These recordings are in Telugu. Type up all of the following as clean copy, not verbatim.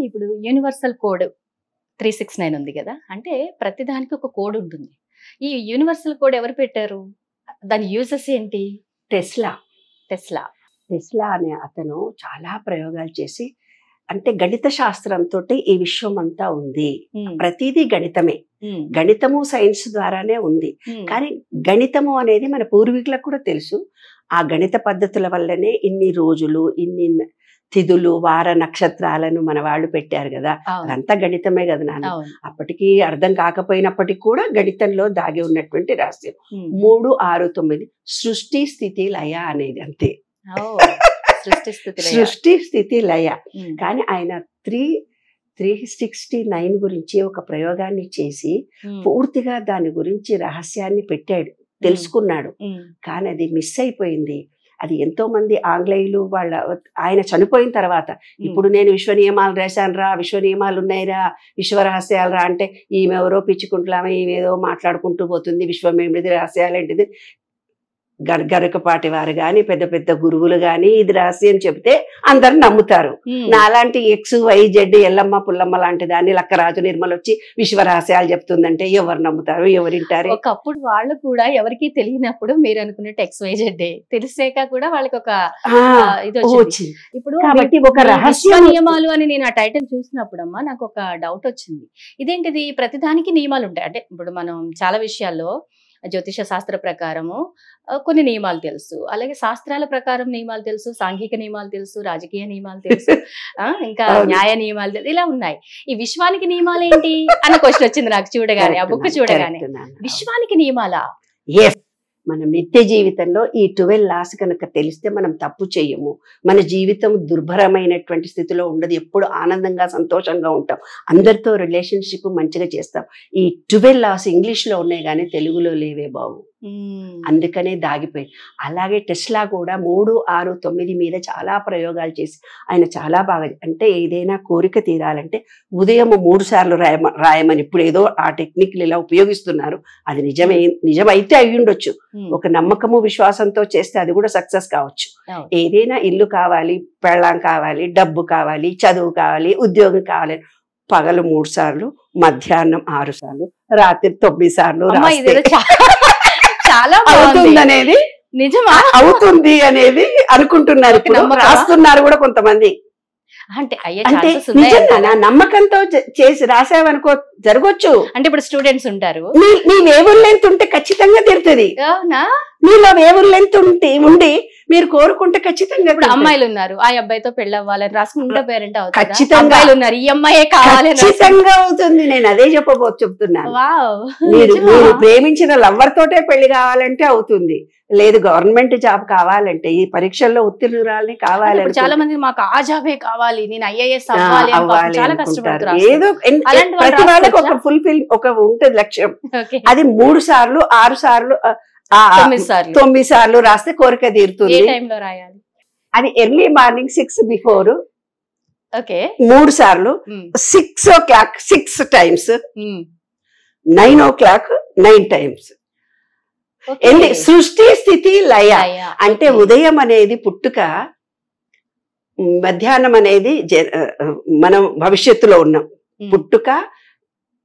ఇప్పుడు యూనివర్సల్ కోడ్ 369 ఉంది కదా, అంటే ప్రతిదానికి ఒక కోడ్ ఉంటుంది. ఈ యూనివర్సల్ కోడ్ ఎవరు పెట్టారు? దాని యూజెస్ ఏంటి? Tesla Tesla. టెస్లా అనే అతను చాలా ప్రయోగాలు చేసి, అంటే గణిత శాస్త్రంతో ఈ విశ్వం అంతా ఉంది, ప్రతిదీ గణితమే, గణితము సైన్స్ ద్వారానే ఉంది. కానీ గణితము అనేది మన పూర్వీకులకు కూడా తెలుసు. ఆ గణిత పద్ధతుల వల్లనే ఇన్ని రోజులు, ఇన్ని తిథులు, వార నక్షత్రాలను మన వాళ్ళు పెట్టారు కదా, అదంతా గణితమే కదా నాన్న. అప్పటికి అర్థం కాకపోయినప్పటికీ కూడా గణితంలో దాగి ఉన్నటువంటి రహస్యం 3, 6, 9 సృష్టి స్థితి లయ అనేది అంతే. సృష్టి స్థితి లయ. కానీ ఆయన 369 గురించి ఒక ప్రయోగాన్ని చేసి పూర్తిగా దాని గురించి రహస్యాన్ని పెట్టాడు, తెలుసుకున్నాడు. కానీ అది మిస్ అయిపోయింది. అది ఎంతో మంది ఆంగ్లేయులు ఆయన చనిపోయిన తర్వాత, ఇప్పుడు నేను విశ్వ నియమాలు రాశాను రా, విశ్వ నియమాలు ఉన్నాయిరా, విశ్వ రహస్యాలు రా అంటే ఈమె ఎవరో పిచ్చుకుంటున్నామే, ఈమె ఏదో మాట్లాడుకుంటూ పోతుంది, విశ్వం ఏమిటిది, రహస్యాలు ఏంటిది. గరకపాటి వారు గాని, పెద్ద పెద్ద గురువులు గాని ఇది రహస్యం చెప్తే అందరు నమ్ముతారు. నాలాంటి XYZ ఎల్లమ్మ పుల్లమ్మ లాంటి దాన్ని లక్కరాజు నిర్మల వచ్చి విశ్వ రహస్యాలు చెప్తుందంటే ఎవరు నమ్ముతారు, ఎవరింటారు? ఒకప్పుడు వాళ్ళు కూడా ఎవరికి తెలియనప్పుడు మీరు అనుకున్నట్టు XYZ తెలిసాక కూడా వాళ్ళకి ఒక ఇది వచ్చింది. ఇప్పుడు కాబట్టి ఒక రహస్య నియమాలు అని నేను ఆ టైటిల్ చూసినప్పుడమ్మా నాకు ఒక డౌట్ వచ్చింది. ఇదేంటిది, ప్రతిదానికి నియమాలు ఉంటాయి. అంటే ఇప్పుడు మనం చాలా విషయాల్లో జ్యోతిష శాస్త్ర ప్రకారము కొన్ని నియమాలు తెలుసు, అలాగే శాస్త్రాల ప్రకారం నియమాలు తెలుసు, సాంఘిక నియమాలు తెలుసు, రాజకీయ నియమాలు తెలుసు, ఇంకా న్యాయ నియమాలు తెలుసు, ఇలా ఉన్నాయి. ఈ విశ్వానికి నియమాలు ఏంటి అన్న క్వశ్చన్ వచ్చింది నాకు చూడగానే, ఆ బుక్ చూడగానే. విశ్వానికి నియమాలా? మనం నిత్య జీవితంలో ఈ 12 లాస్ కనుక తెలిస్తే మనం తప్పు చేయము, మన జీవితం దుర్భరమైనటువంటి స్థితిలో ఉండదు, ఎప్పుడు ఆనందంగా సంతోషంగా ఉంటాం, అందరితో రిలేషన్షిప్ మంచిగా చేస్తాం. ఈ 12 లాస్ ఇంగ్లీష్లో ఉన్నాయి కానీ తెలుగులో లేవే బాబు, అందుకనే దాగిపోయి. అలాగే టెస్లా కూడా 3, 6, 9 మీద చాలా ప్రయోగాలు చేసి ఆయన చాలా బాగా, అంటే ఏదైనా కోరిక తీరాలంటే ఉదయం 3 సార్లు రాయమని, ఇప్పుడు ఏదో ఆ టెక్నిక్లు ఇలా ఉపయోగిస్తున్నారు, అది నిజమైతే అయి ఉండొచ్చు. ఒక నమ్మకము విశ్వాసంతో చేస్తే అది కూడా సక్సెస్ కావచ్చు. ఏదైనా ఇల్లు కావాలి, పెళ్ళాం కావాలి, డబ్బు కావాలి, చదువు కావాలి, ఉద్యోగం కావాలి, పగలు 3 సార్లు, మధ్యాహ్నం 6 సార్లు, రాత్రి 9 సార్లు చాలా అవుతుందనేది నిజమా? అవుతుంది అనేది అనుకుంటున్నారు, రాస్తున్నారు కూడా కొంతమంది. అంటే నిజంగా నమ్మకంతో చేసి రాసావనుకో జరగొచ్చు. అంటే ఇప్పుడు స్టూడెంట్స్ ఉంటారు, మీ వేవ్ లెంత్ ఉంటే ఖచ్చితంగా తీరుతుంది. మీలో వేవ్ లెంత్ ఉండి మీరు కోరుకుంటే ఖచ్చితంగా. ఇప్పుడు అమ్మాయిలు ఉన్నారు, ఆ అబ్బాయితో పెళ్లి అవ్వాలని రాసుకుంటే పేరెంట్ అవుతుంది, ఖచ్చితంగా ఉన్నారు, ఈ అమ్మాయే కావాలి, ఖచ్చితంగా అవుతుంది. నేను అదే చెప్పుతున్నాను. మీరు ప్రేమించిన లవ్వర్ తోటే పెళ్లి కావాలంటే అవుతుంది, లేదు గవర్నమెంట్ జాబ్ కావాలంటే, ఈ పరీక్షల్లో ఉత్తీర్ణురాలని కావాలి. చాలా మంది మాకు ఆ జాబే కావాలి, నేను IAS అవ్వాలి చాలా కష్టపడుతున్నారు. ఏదో ప్రతి వాళ్ళకి ఒక ఫుల్ఫిల్ ఒక ఉంటది లక్ష్యం. అది 3 సార్లు, 6 సార్లు, 9 సార్లు రాస్తే కోరిక తీరుతుంది. అది ఎర్లీ మార్నింగ్ 6 బిఫోర్ 3 సార్లు, 6 o'clock 6 టైమ్స్, 9 o'clock 9 టైమ్స్. సృష్టి స్థితి లయ అంటే ఉదయం అనేది పుట్టుక, మధ్యాహ్నం అనేది మనం భవిష్యత్తులో ఉన్నాం, పుట్టుక,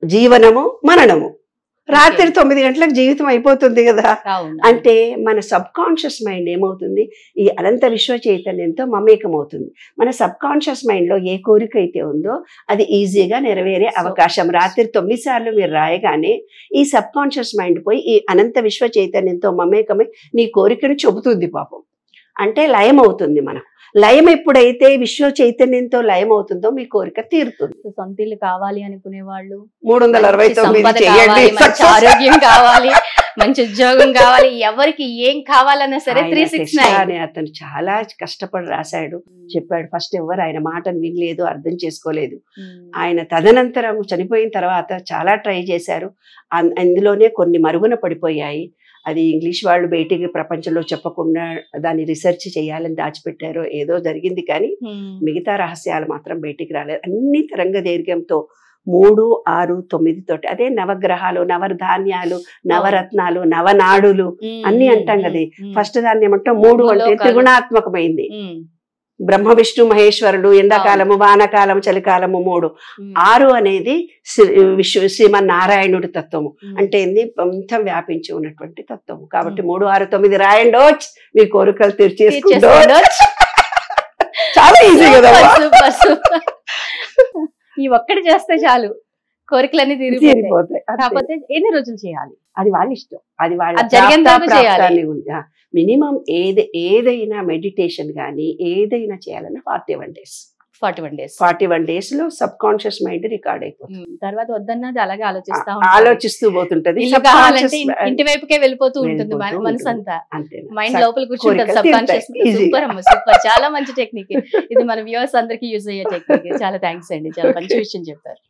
జీవనము, మరణము, రాత్రి 9 గంటలకు జీవితం అయిపోతుంది కదా. అంటే మన సబ్ కాన్షియస్ మైండ్ ఏమవుతుంది, ఈ అనంత విశ్వ చైతన్యంతో మమేకం అవుతుంది. మన సబ్ కాన్షియస్ మైండ్ లో ఏ కోరిక అయితే ఉందో అది ఈజీగా నెరవేరే అవకాశం. రాత్రి 9 సార్లు మీరు రాయగానే ఈ సబ్ కాన్షియస్ మైండ్ పోయి ఈ అనంత విశ్వ చైతన్యంతో మమేకమై నీ కోరికను చెబుతుంది పాపం. అంటే లయం అవుతుంది. మనకు లయం ఎప్పుడైతే విశ్వ చైతన్యంతో లయం అవుతుందో మీ కోరిక తీరుతుంది. సొంత ఇల్లు కావాలి అనుకునే వాళ్ళు 369 ఆరోగ్యం కావాలి, మంచి ఉద్యోగం కావాలి, ఎవరికి ఏం కావాలన్నా సరే 369 అతను చాలా కష్టపడి రాశాడు, చెప్పాడు. ఫస్ట్ ఎవరు ఆయన మాటను వినలేదు, అర్థం చేసుకోలేదు. ఆయన తదనంతరం చనిపోయిన తర్వాత చాలా ట్రై చేశారు, అందులోనే కొన్ని మరుగున పడిపోయాయి. అది ఇంగ్లీష్ వాళ్ళు బయటికి ప్రపంచంలో చెప్పకుండా దాన్ని రిసెర్చ్ చేయాలని దాచిపెట్టారో ఏదో జరిగింది, కానీ మిగతా రహస్యాలు మాత్రం బయటికి రాలేదు. అన్ని తరంగ దీర్ఘంతో 3, 6, 9 తోటి, అదే నవగ్రహాలు, నవధాన్యాలు, నవరత్నాలు, నవనాడులు అన్ని అంటాం కదా. ఫస్ట్ దాన్ని ఏమంటాం 3 అంటే త్రిగుణాత్మకమైంది, బ్రహ్మ విష్ణు మహేశ్వరుడు, ఎండాకాలము, వానాకాలము, చలికాలము 3. 6 అనేది శ్రీమన్నారాయణుడి తత్వము. అంటే ఏంది, అంతం వ్యాపించి ఉన్నటువంటి తత్వము. కాబట్టి 3, 6, 9 రాయండో, మీ కోరికలు తీర్చేసుకో. చాలా ఈజీ కదా. ఈ ఒక్కటి చేస్తే చాలు, కోరికలన్నీ తీరిపోతాయి. కాకపోతే ఎన్ని రోజులు చేయాలి? అది వాళ్ళ ఇష్టం, అది వాళ్ళ మినిమం. ఏదైనా మెడిటేషన్ కానీ ఏదైనా చేయాలన్నా 41 days. 41 days లో సబ్ కాన్షియస్ మైండ్ రికార్డ్ అయిపోతుంది. తర్వాత వద్దన్నది అలాగే ఆలోచిస్తూ పోతుంటది. ఇంటి వైపుకే వెళ్ళిపోతూ ఉంటుంది మనసు అంతా. మైండ్ లోపల కూర్చుంటుంది సబ్ కాన్షియస్. సూపర్ అమ్మ, సూపర్, చాలా మంచి టెక్నిక్ ఇది. మన వ్యూవర్స్ అందరికీ యూజ్ అయ్యే టెక్నిక్. చాలా థ్యాంక్స్ అండి, చాలా మంచి విషయం చెప్పారు.